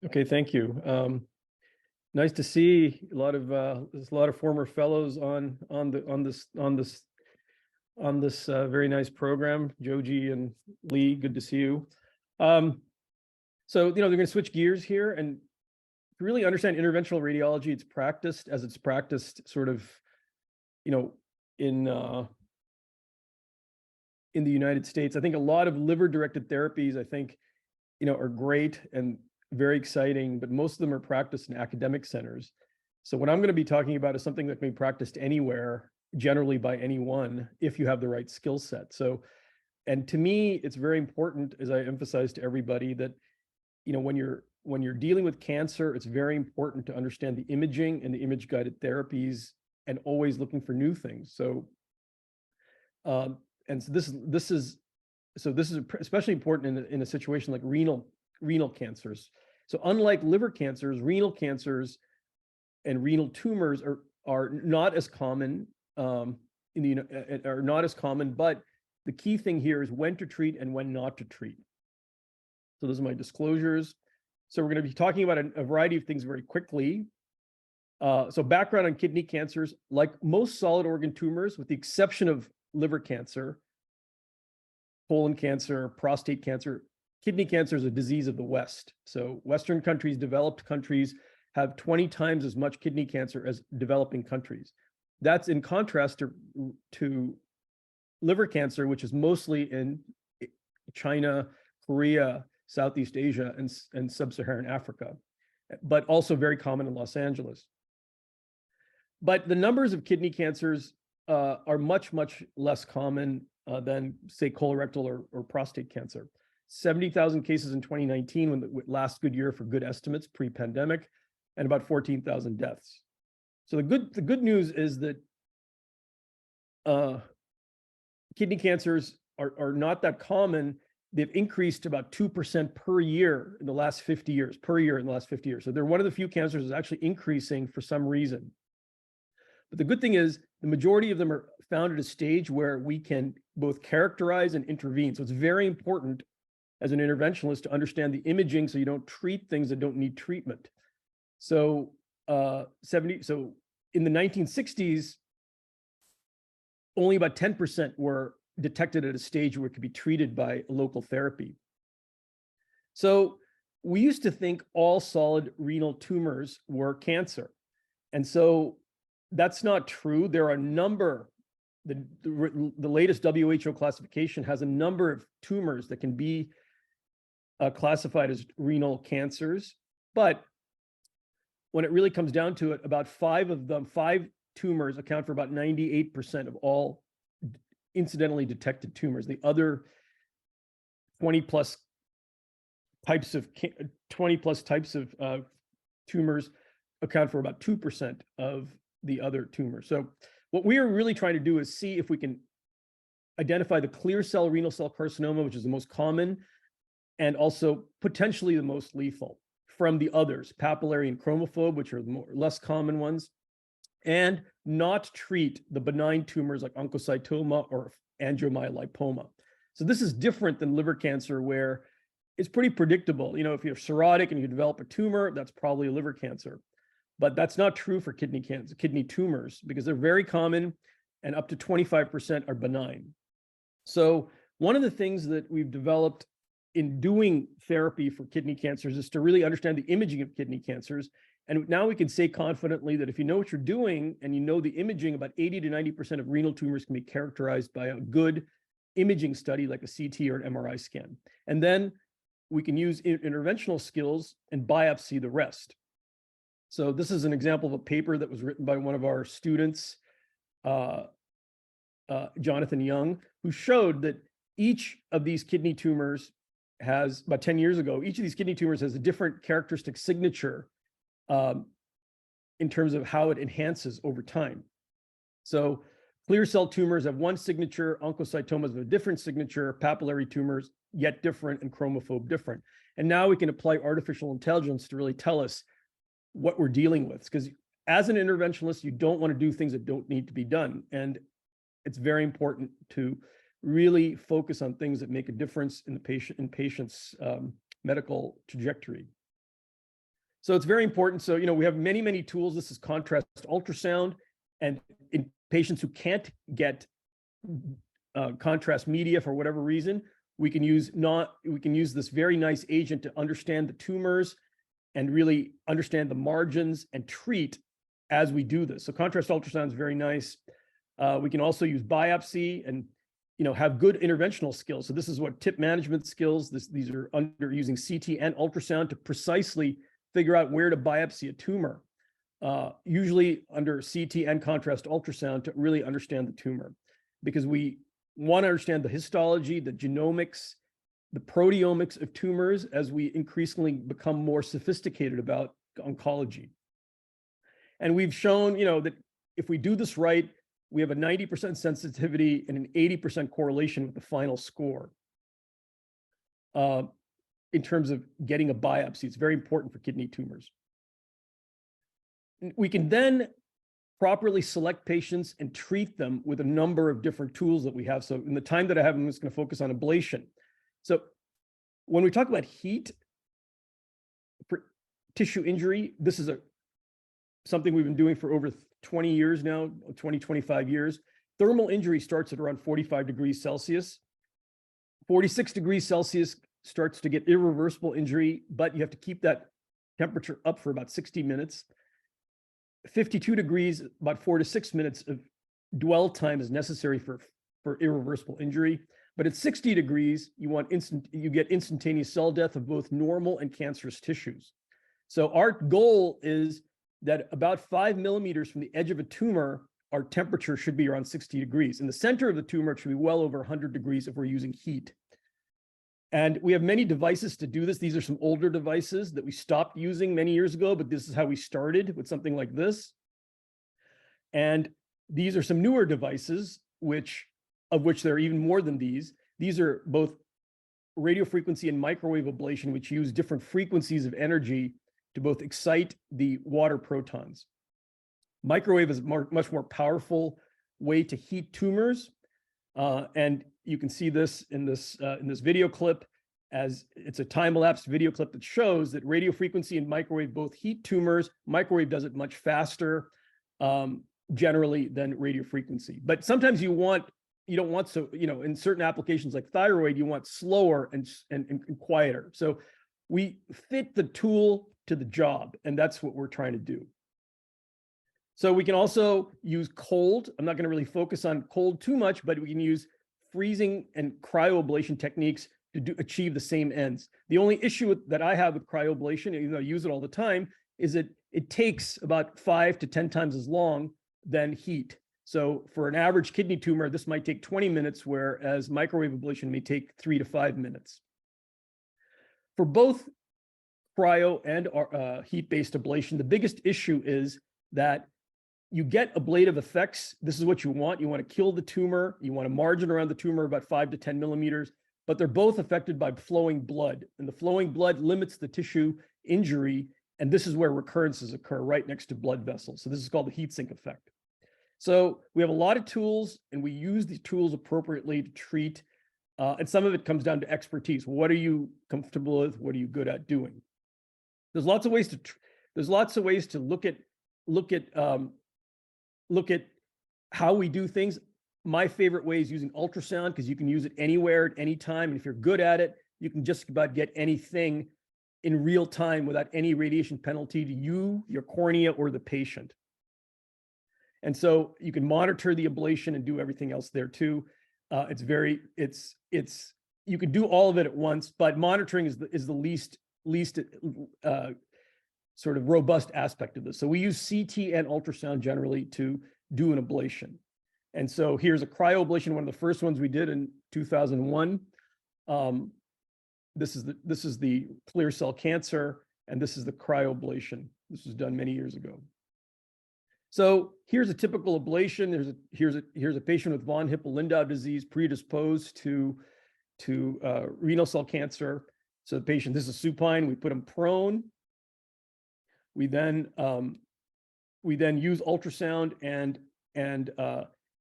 Okay, thank you. Nice to see a lot of there's a lot of former fellows on this very nice program. Joji and Lee, good to see you. Um, so they're going to switch gears here, and to really understand interventional radiology, it's practiced sort of, you know, in uh, in the United States. I think a lot of liver-directed therapies, I think, are great and very exciting, but most of them are practiced in academic centers. So what I'm going to be talking about is something that can be practiced anywhere, generally by anyone, if you have the right skill set. So, and to me, it's very important, as I emphasize to everybody, that when you're dealing with cancer, it's very important to understand the imaging and the image-guided therapies, and always looking for new things. So, and so this is especially important in a situation like renal cancers. So unlike liver cancers, renal cancers and renal tumors are not as common, are not as common, but the key thing here is when to treat and when not to treat. So those are my disclosures. So we're going to be talking about a variety of things very quickly. So background on kidney cancers: like most solid organ tumors, with the exception of liver cancer, colon cancer, prostate cancer, kidney cancer is a disease of the West. So Western countries, developed countries, have 20 times as much kidney cancer as developing countries. That's in contrast to liver cancer, which is mostly in China, Korea, Southeast Asia, and sub-Saharan Africa, but also very common in Los Angeles. But the numbers of kidney cancers are much, much less common than, say, colorectal or prostate cancer. 70,000 cases in 2019, when the last good year for good estimates pre-pandemic, and about 14,000 deaths. So the good news is that kidney cancers are not that common. They've increased about 2% per year in the last 50 years, So they're one of the few cancers that's actually increasing for some reason. But the good thing is the majority of them are found at a stage where we can both characterize and intervene. So it's very important as an interventionalist to understand the imaging, so you don't treat things that don't need treatment. So in the 1960s, only about 10% were detected at a stage where it could be treated by local therapy. So we used to think all solid renal tumors were cancer. And so that's not true. There are a number, the latest WHO classification has a number of tumors that can be classified as renal cancers. But when it really comes down to it, about five tumors account for about 98% of all incidentally detected tumors. The other 20 plus types of tumors account for about 2% of the other tumors. So what we are really trying to do is see if we can identify the clear cell renal cell carcinoma, which is the most common and also potentially the most lethal, from the others, papillary and chromophobe, which are the less common ones, and not treat the benign tumors like oncocytoma or angiomyolipoma. So this is different than liver cancer, where it's pretty predictable. If you're cirrhotic and you develop a tumor, that's probably a liver cancer. But that's not true for kidney tumors, because they're very common and up to 25% are benign. So one of the things that we've developed in doing therapy for kidney cancers is to really understand the imaging of kidney cancers. And now we can say confidently that if you know what you're doing and you know the imaging, about 80 to 90% of renal tumors can be characterized by a good imaging study like a CT or an MRI scan. And then we can use interventional skills and biopsy the rest. So this is an example of a paper that was written by one of our students, Jonathan Young, who showed that each of these kidney tumors has, about 10 years ago, each of these kidney tumors has a different characteristic signature in terms of how it enhances over time. So clear cell tumors have one signature, oncocytomas have a different signature, papillary tumors yet different, and chromophobe different. And now we can apply artificial intelligence to really tell us what we're dealing with, because as an interventionalist, you don't want to do things that don't need to be done. And it's very important to really focus on things that make a difference in the patient's medical trajectory. So it's very important. So, we have many, many tools. This is contrast ultrasound. And in patients who can't get contrast media for whatever reason, we can use this very nice agent to understand the tumors and really understand the margins and treat as we do this. So contrast ultrasound is very nice. We can also use biopsy and have good interventional skills. So this is what tip management skills. These are under using CT and ultrasound to precisely figure out where to biopsy a tumor. Usually under CT and contrast ultrasound to really understand the tumor, because we want to understand the histology, the genomics, the proteomics of tumors as we increasingly become more sophisticated about oncology. And we've shown, that if we do this right, we have a 90% sensitivity and an 80% correlation with the final score. In terms of getting a biopsy, it's very important for kidney tumors. We can then properly select patients and treat them with a number of different tools that we have. So in the time that I have, I'm just going to focus on ablation. So when we talk about heat, tissue injury, this is something we've been doing for over 20 years now, 20, 25 years. Thermal injury starts at around 45 degrees Celsius. 46 degrees Celsius starts to get irreversible injury, but you have to keep that temperature up for about 60 minutes. 52 degrees, about 4 to 6 minutes of dwell time is necessary for irreversible injury. But at 60 degrees, you get instantaneous cell death of both normal and cancerous tissues. So our goal is that about 5 millimeters from the edge of a tumor, our temperature should be around 60 degrees. In the center of the tumor, it should be well over 100 degrees if we're using heat. And we have many devices to do this. These are some older devices that we stopped using many years ago, but this is how we started with something like this. And these are some newer devices, of which there are even more than these. These are both radiofrequency and microwave ablation, which use different frequencies of energy to both excite the water protons. Microwave is much more powerful way to heat tumors. And you can see this in this video clip, as it's a time-elapsed video clip that shows that radiofrequency and microwave both heat tumors. Microwave does it much faster, generally, than radiofrequency. But sometimes you don't want so, in certain applications like thyroid, you want slower and quieter. So we fit the tool to the job, and that's what we're trying to do. So we can also use cold. I'm not going to really focus on cold too much, but we can use freezing and cryoablation techniques to achieve the same ends. The only issue that I have with cryoablation, even though I use it all the time, is that it takes about 5 to 10 times as long than heat. So for an average kidney tumor, this might take 20 minutes, whereas microwave ablation may take 3 to 5 minutes. For both cryo and heat-based ablation, the biggest issue is that you get ablative effects. This is what you want. You want to kill the tumor. You want a margin around the tumor about 5 to 10 millimeters, but they're both affected by flowing blood. And the flowing blood limits the tissue injury. And this is where recurrences occur, right next to blood vessels. So this is called the heat sink effect. So we have a lot of tools, and we use these tools appropriately to treat. And some of it comes down to expertise. What are you comfortable with? What are you good at doing? There's lots of ways to look at how we do things. My favorite way is using ultrasound, because you can use it anywhere at any time. And if you're good at it, you can just about get anything in real time without any radiation penalty to you, your cornea, or the patient. And so you can monitor the ablation and do everything else there too. You can do all of it at once, but monitoring is the least sort of robust aspect of this. So we use CT and ultrasound generally to do an ablation. And so here's a cryoablation, one of the first ones we did in 2001. This is the clear cell cancer, and this is the cryoablation. This was done many years ago. So here's a typical ablation. Here's a patient with von Hippel-Lindau disease predisposed to renal cell cancer. So the patient, this is supine. We put him prone. We then use ultrasound and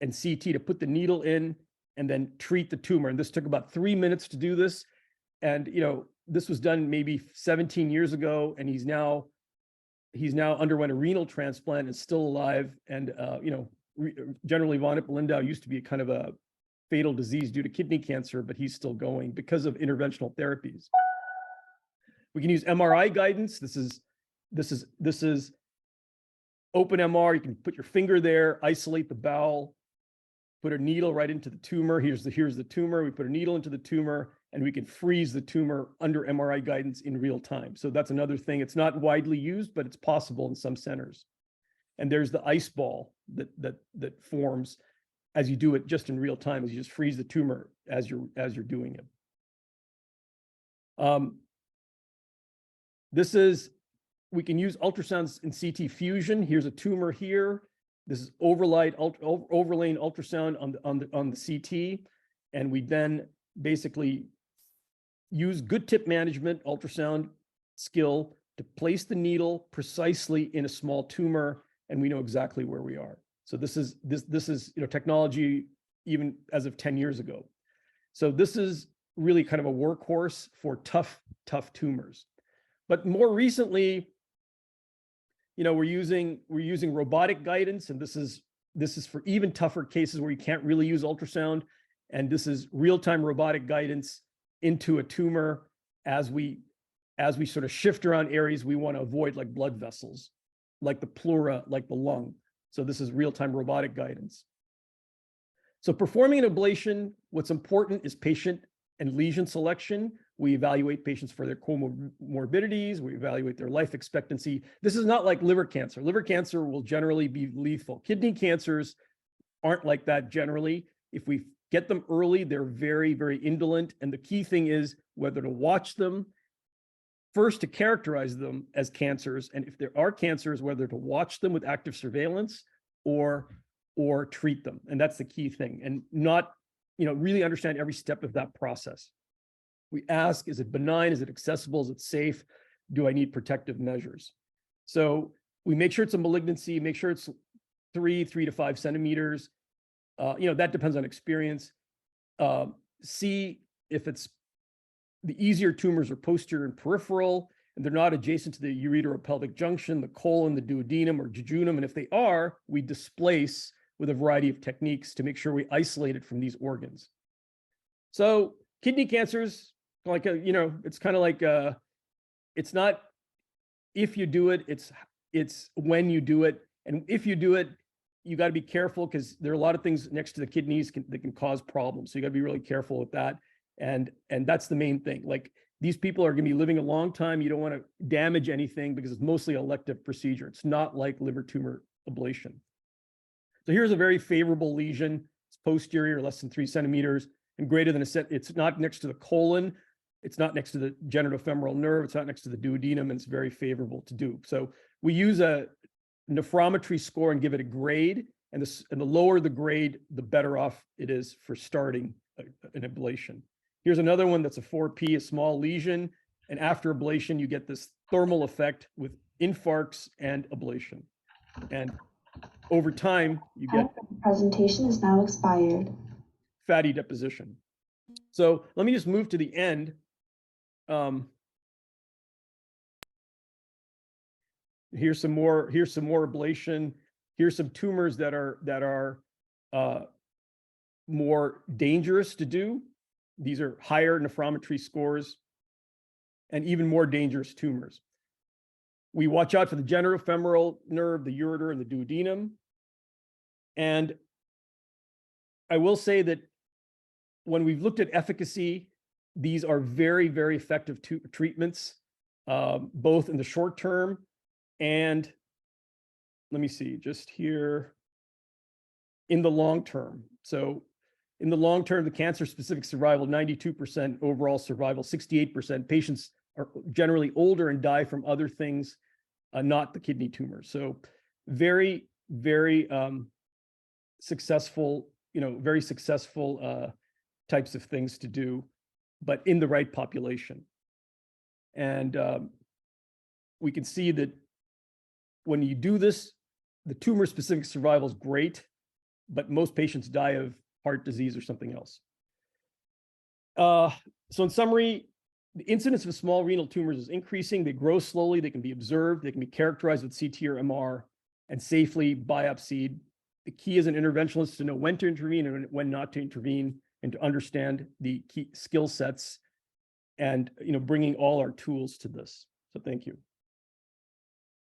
CT to put the needle in and then treat the tumor. And this took about 3 minutes to do this. And this was done maybe 17 years ago, and he's now he's now underwent a renal transplant, is still alive. And, generally von Hippel-Lindau used to be kind of a fatal disease due to kidney cancer, but he's still going because of interventional therapies. We can use MRI guidance. This is open MR. You can put your finger there, isolate the bowel, put a needle right into the tumor. Here's the tumor. We put a needle into the tumor, and we can freeze the tumor under MRI guidance in real time. So that's another thing. It's not widely used, but it's possible in some centers. And there's the ice ball that forms as you do it just in real time, as you just freeze the tumor as you're doing it. We can use ultrasounds in CT fusion. Here's a tumor here. This is overlaying ultrasound on the CT, and we then basically use good tip management ultrasound skill to place the needle precisely in a small tumor, and we know exactly where we are. So this is technology even as of 10 years ago. So this is really kind of a workhorse for tough tumors. But more recently, we're using robotic guidance, and this is for even tougher cases where you can't really use ultrasound. And this is real-time robotic guidance into a tumor as we sort of shift around areas we want to avoid, like blood vessels, like the pleura, like the lung. So this is real-time robotic guidance. So performing an ablation, what's important is patient and lesion selection. We evaluate patients for their comorbidities. We evaluate their life expectancy. This is not like liver cancer. Liver cancer will generally be lethal. Kidney cancers aren't like that generally. If we get them early, they're very, very indolent. And the key thing is whether to watch them, first to characterize them as cancers. And if there are cancers, whether to watch them with active surveillance or treat them. And that's the key thing. And not, really understand every step of that process. We ask, is it benign? Is it accessible? Is it safe? Do I need protective measures? So we make sure it's a malignancy, make sure it's 3 to 5 centimeters. That depends on experience. See if it's the easier tumors are posterior and peripheral, and they're not adjacent to the ureteropelvic junction, the colon, the duodenum, or jejunum. And if they are, we displace with a variety of techniques to make sure we isolate it from these organs. So kidney cancers, it's kind of like, it's not if you do it, it's when you do it. And if you do it, you got to be careful because there are a lot of things next to the kidneys that can cause problems. So you got to be really careful with that. And that's the main thing. Like, these people are going to be living a long time. You don't want to damage anything because it's mostly an elective procedure. It's not like liver tumor ablation. So here's a very favorable lesion. It's posterior, less than 3 centimeters, and greater than a cent. It's not next to the colon. It's not next to the genitofemoral nerve. It's not next to the duodenum, and it's very favorable to do. So we use a nephrometry score and give it a grade. And the lower the grade, the better off it is for starting an ablation. Here's another one that's a 4P, a small lesion. And after ablation, you get this thermal effect with infarcts and ablation. And over time, you get presentation is now expired. Fatty deposition. So let me just move to the end. Here's some more ablation. Here's some tumors that are more dangerous to do. These are higher nephrometry scores and even more dangerous tumors. We watch out for the genitofemoral nerve, the ureter, and the duodenum. And I will say that when we've looked at efficacy, these are very, very effective treatments, both in the short term and, let me see, just here, in the long term. So in the long term, the cancer-specific survival, 92%, overall survival, 68%. Patients are generally older and die from other things, not the kidney tumor. So very, very successful, very successful types of things to do, but in the right population. And we can see that when you do this, the tumor-specific survival is great, but most patients die of heart disease or something else. So in summary, The incidence of small renal tumors is increasing. They grow slowly. They can be observed. They can be characterized with CT or MR and safely biopsied. The key as an interventionist is to know when to intervene and when not to intervene, and to understand the key skill sets and, bringing all our tools to this. So thank you.